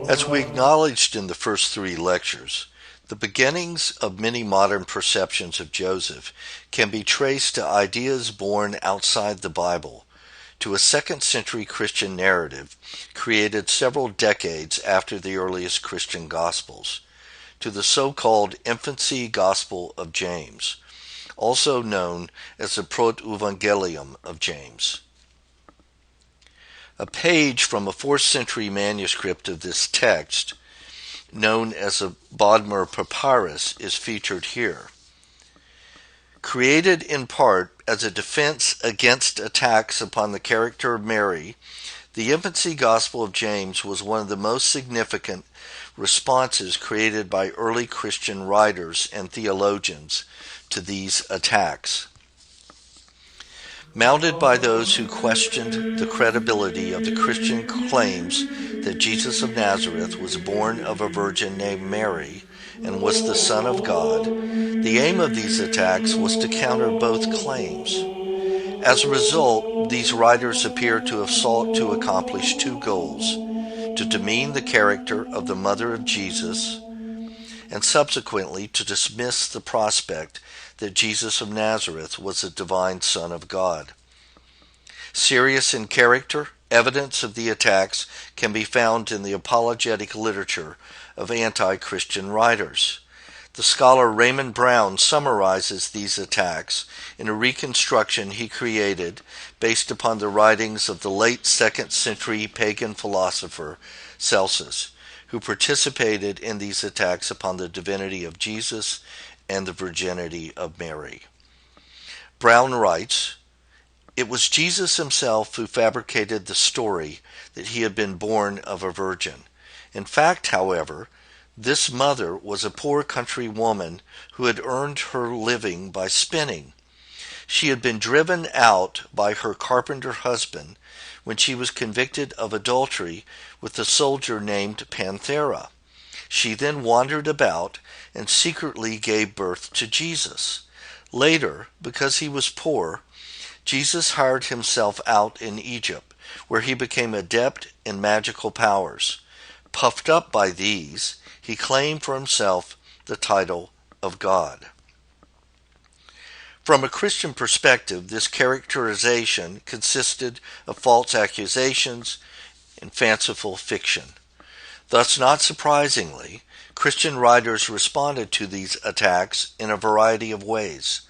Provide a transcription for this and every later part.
As we acknowledged in the first three lectures, the beginnings of many modern perceptions of Joseph can be traced to ideas born outside the Bible, to a second-century Christian narrative created several decades after the earliest Christian Gospels, to the so-called Infancy Gospel of James, also known as the Protoevangelium of James. A page from a 4th century manuscript of this text, known as a Bodmer Papyrus, is featured here. Created in part as a defense against attacks upon the character of Mary, the Infancy Gospel of James was one of the most significant responses created by early Christian writers and theologians to these attacks. Mounted by those who questioned the credibility of the Christian claims that Jesus of Nazareth was born of a virgin named Mary and was the Son of God, the aim of these attacks was to counter both claims. As a result, these writers appear to have sought to accomplish two goals: to demean the character of the mother of Jesus, and subsequently to dismiss the prospect that Jesus of Nazareth was the divine Son of God. Serious in character, evidence of the attacks can be found in the apologetic literature of anti-Christian writers. The scholar Raymond Brown summarizes these attacks in a reconstruction he created based upon the writings of the late 2nd century pagan philosopher Celsus, who participated in these attacks upon the divinity of Jesus and the virginity of Mary. Brown writes, "It was Jesus himself who fabricated the story that he had been born of a virgin. In fact, however, this mother was a poor country woman who had earned her living by spinning. She had been driven out by her carpenter husband when she was convicted of adultery with a soldier named Panthera. She then wandered about and secretly gave birth to Jesus. Later, because he was poor, Jesus hired himself out in Egypt, where he became adept in magical powers. Puffed up by these, he claimed for himself the title of God." From a Christian perspective, this characterization consisted of false accusations and fanciful fiction. Thus, not surprisingly, Christian writers responded to these attacks in a variety of ways.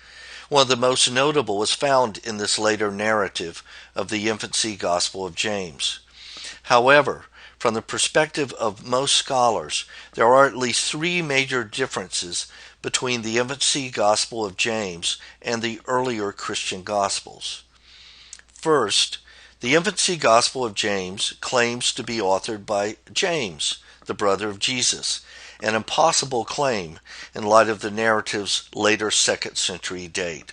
One of the most notable is found in this later narrative of the Infancy Gospel of James. However, from the perspective of most scholars, there are at least three major differences between the Infancy Gospel of James and the earlier Christian Gospels. First, the Infancy Gospel of James claims to be authored by James, the brother of Jesus, an impossible claim in light of the narrative's later 2nd century date.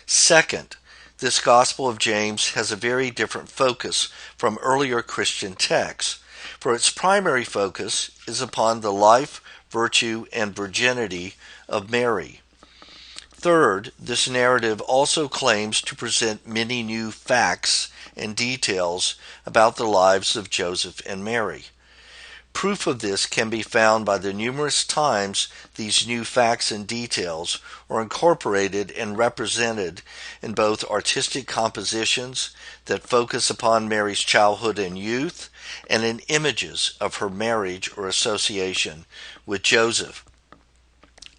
Second, this Gospel of James has a very different focus from earlier Christian texts, for its primary focus is upon the life, virtue, and virginity of Mary. Third, this narrative also claims to present many new facts and details about the lives of Joseph and Mary. Proof of this can be found by the numerous times these new facts and details are incorporated and represented in both artistic compositions that focus upon Mary's childhood and youth, and in images of her marriage or association with Joseph.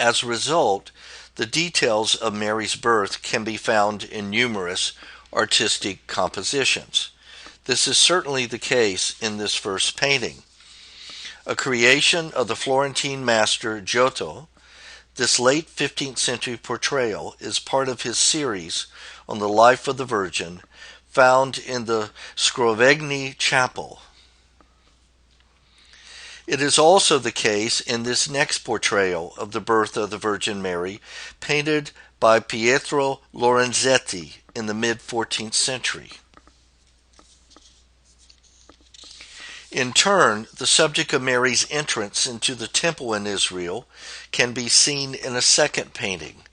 As a result, the details of Mary's birth can be found in numerous artistic compositions. This is certainly the case in this first painting. A creation of the Florentine master Giotto, this late 15th century portrayal is part of his series on the life of the Virgin, found in the Scrovegni Chapel. It is also the case in this next portrayal of the birth of the Virgin Mary, painted by Pietro Lorenzetti in the mid-14th century. In turn, the subject of Mary's entrance into the temple in Israel can be seen in a second painting.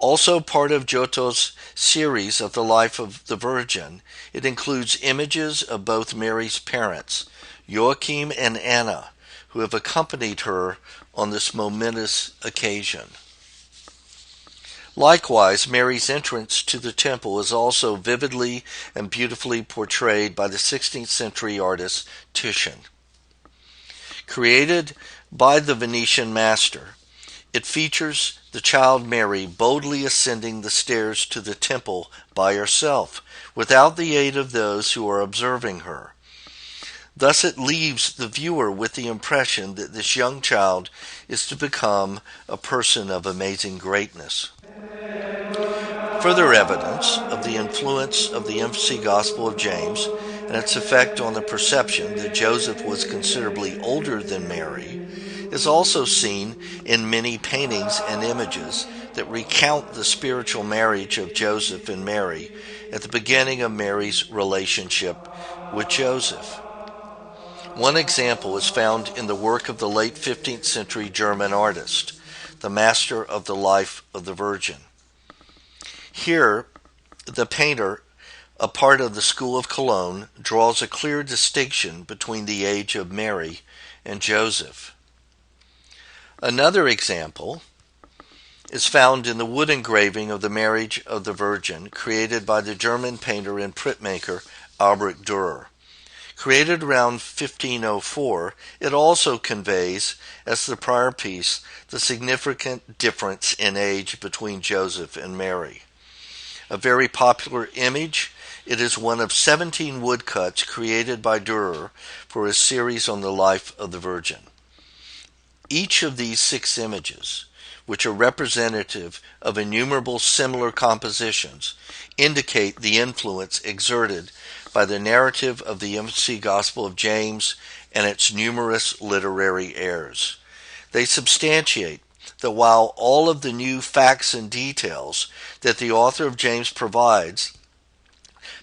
Also part of Giotto's series of the life of the Virgin, it includes images of both Mary's parents, Joachim and Anna, who have accompanied her on this momentous occasion. Likewise, Mary's entrance to the temple is also vividly and beautifully portrayed by the 16th century artist Titian. Created by the Venetian master, it features the child Mary boldly ascending the stairs to the temple by herself, without the aid of those who are observing her. Thus it leaves the viewer with the impression that this young child is to become a person of amazing greatness. Further evidence of the influence of the Infancy Gospel of James and its effect on the perception that Joseph was considerably older than Mary is also seen in many paintings and images that recount the spiritual marriage of Joseph and Mary at the beginning of Mary's relationship with Joseph. One example is found in the work of the late 15th century German artist, the master of the life of the Virgin. Here, the painter, a part of the school of Cologne, draws a clear distinction between the age of Mary and Joseph. Another example is found in the wood engraving of the marriage of the Virgin created by the German painter and printmaker Albrecht Dürer. Created around 1504, it also conveys, as the prior piece, the significant difference in age between Joseph and Mary. A very popular image, it is one of 17 woodcuts created by Dürer for his series on the life of the Virgin. Each of these 6 images, which are representative of innumerable similar compositions, indicate the influence exerted by the narrative of the Infancy Gospel of James and its numerous literary heirs. They substantiate that while all of the new facts and details that the author of James provides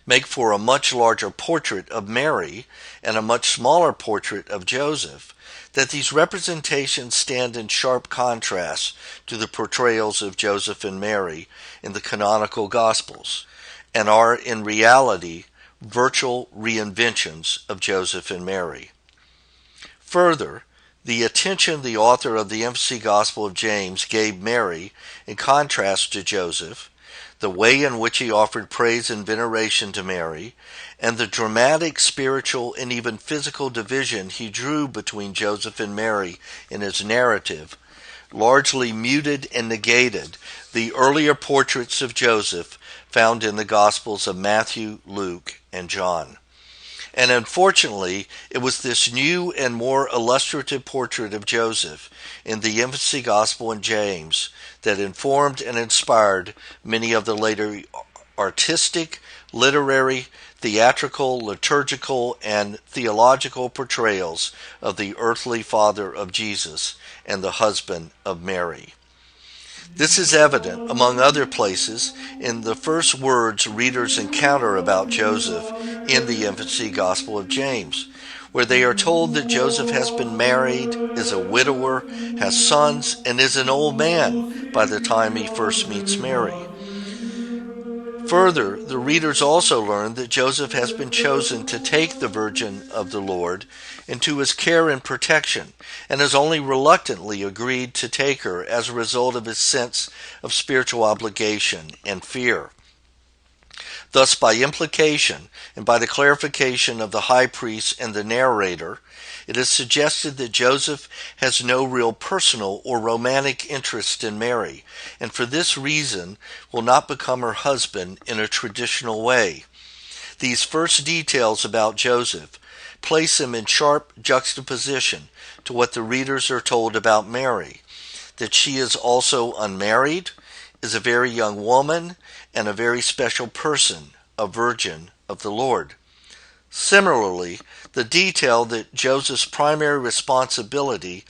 make for a much larger portrait of Mary and a much smaller portrait of Joseph, that these representations stand in sharp contrast to the portrayals of Joseph and Mary in the canonical Gospels, and are in reality virtual reinventions of Joseph and Mary. Further, the attention the author of the Infancy Gospel of James gave Mary, in contrast to Joseph, the way in which he offered praise and veneration to Mary, and the dramatic, spiritual, and even physical division he drew between Joseph and Mary in his narrative, largely muted and negated the earlier portraits of Joseph found in the Gospels of Matthew, Luke, and John. And unfortunately, it was this new and more illustrative portrait of Joseph in the Infancy Gospel of James that informed and inspired many of the later artistic, literary, theatrical, liturgical, and theological portrayals of the earthly father of Jesus and the husband of Mary. This is evident, among other places, in the first words readers encounter about Joseph in the Infancy Gospel of James, where they are told that Joseph has been married, is a widower, has sons, and is an old man by the time he first meets Mary. Further, the readers also learn that Joseph has been chosen to take the Virgin of the Lord into his care and protection, and has only reluctantly agreed to take her as a result of his sense of spiritual obligation and fear. Thus, by implication, and by the clarification of the high priest and the narrator, it is suggested that Joseph has no real personal or romantic interest in Mary, and for this reason will not become her husband in a traditional way. These first details about Joseph place him in sharp juxtaposition to what the readers are told about Mary, that she is also unmarried, is a very young woman, and a very special person, a virgin of the Lord. Similarly, the detail that Joseph's primary responsibility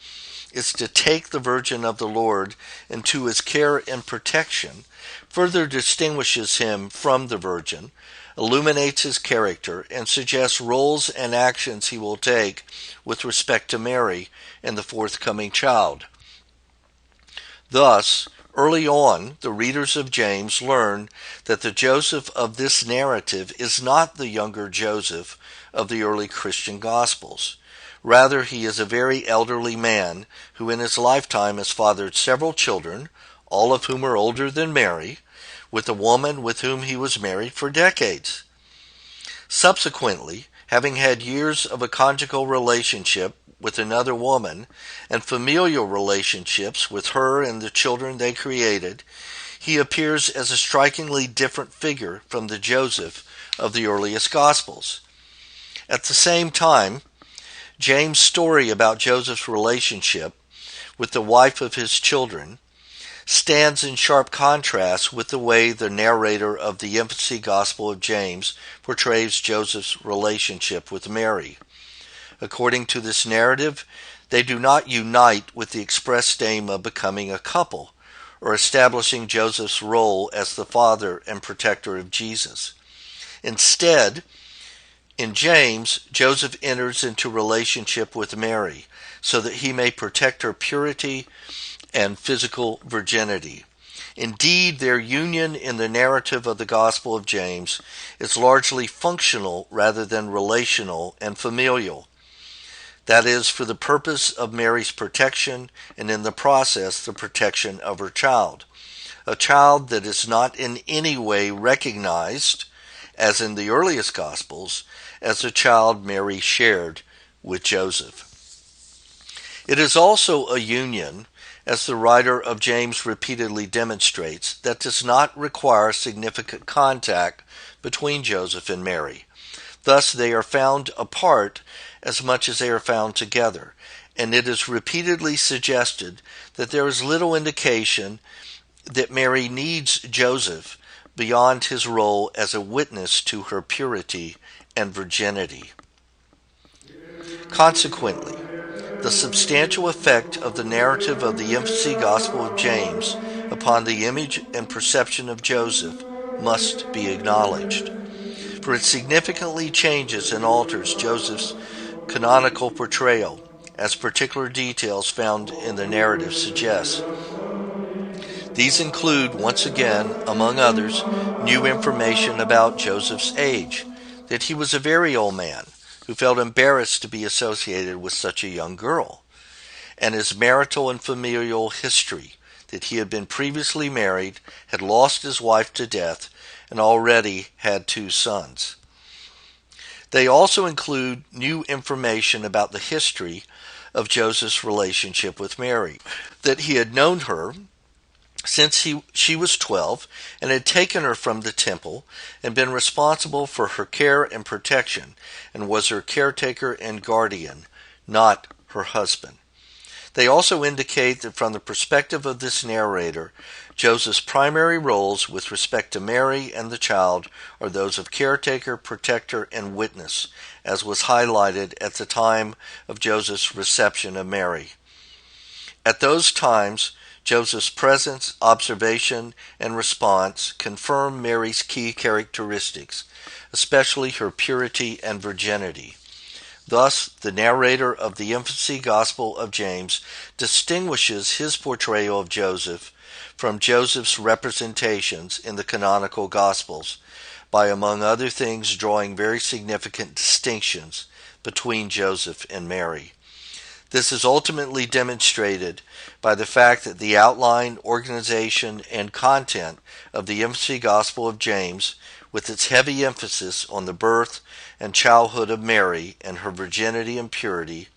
is to take the Virgin of the Lord into his care and protection further distinguishes him from the Virgin, illuminates his character, and suggests roles and actions he will take with respect to Mary and the forthcoming child. Thus, Early on, the readers of James learn that the Joseph of this narrative is not the younger Joseph of the early Christian Gospels. Rather, he is a very elderly man who in his lifetime has fathered several children, all of whom are older than Mary, with a woman with whom he was married for decades. Subsequently, having had years of a conjugal relationship with another woman and familial relationships with her and the children they created, he appears as a strikingly different figure from the Joseph of the earliest Gospels. At the same time, James' story about Joseph's relationship with the wife of his children stands in sharp contrast with the way the narrator of the Infancy Gospel of James portrays Joseph's relationship with Mary. According to this narrative, they do not unite with the express aim of becoming a couple or establishing Joseph's role as the father and protector of Jesus. Instead, in James, Joseph enters into relationship with Mary so that he may protect her purity and physical virginity. Indeed, their union in the narrative of the Gospel of James is largely functional rather than relational and familial. That is, for the purpose of Mary's protection and in the process the protection of her child. A child that is not in any way recognized, as in the earliest Gospels, as a child Mary shared with Joseph. It is also a union, as the writer of James repeatedly demonstrates, that does not require significant contact between Joseph and Mary. Thus they are found apart as much as they are found together, and it is repeatedly suggested that there is little indication that Mary needs Joseph beyond his role as a witness to her purity and virginity. Consequently, the substantial effect of the narrative of the Infancy Gospel of James upon the image and perception of Joseph must be acknowledged, for it significantly changes and alters Joseph's canonical portrayal, as particular details found in the narrative suggest. These include, once again, among others, new information about Joseph's age, that he was a very old man who felt embarrassed to be associated with such a young girl, and his marital and familial history, that he had been previously married, had lost his wife to death, and already had 2 sons. They also include new information about the history of Joseph's relationship with Mary, that he had known her since she was 12 and had taken her from the temple and been responsible for her care and protection and was her caretaker and guardian, not her husband. They also indicate that from the perspective of this narrator, Joseph's primary roles with respect to Mary and the child are those of caretaker, protector, and witness, as was highlighted at the time of Joseph's reception of Mary. At those times, Joseph's presence, observation, and response confirm Mary's key characteristics, especially her purity and virginity. Thus, the narrator of the Infancy Gospel of James distinguishes his portrayal of Joseph from Joseph's representations in the canonical Gospels by, among other things, drawing very significant distinctions between Joseph and Mary. This is ultimately demonstrated by the fact that the outline, organization, and content of the Infancy Gospel of James, with its heavy emphasis on the birth and childhood of Mary and her virginity and purity,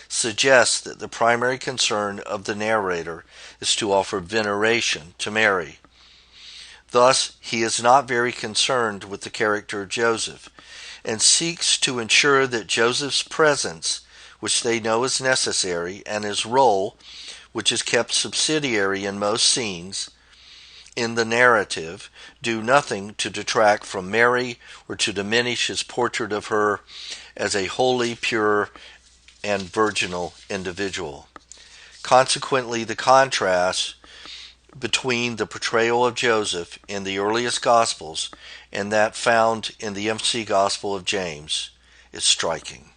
suggests that the primary concern of the narrator is to offer veneration to Mary. Thus, he is not very concerned with the character of Joseph, and seeks to ensure that Joseph's presence, which they know is necessary, and his role, which is kept subsidiary in most scenes in the narrative, do nothing to detract from Mary or to diminish his portrait of her as a holy, pure, and virginal individual. Consequently, the contrast between the portrayal of Joseph in the earliest Gospels and that found in the Infancy Gospel of James is striking.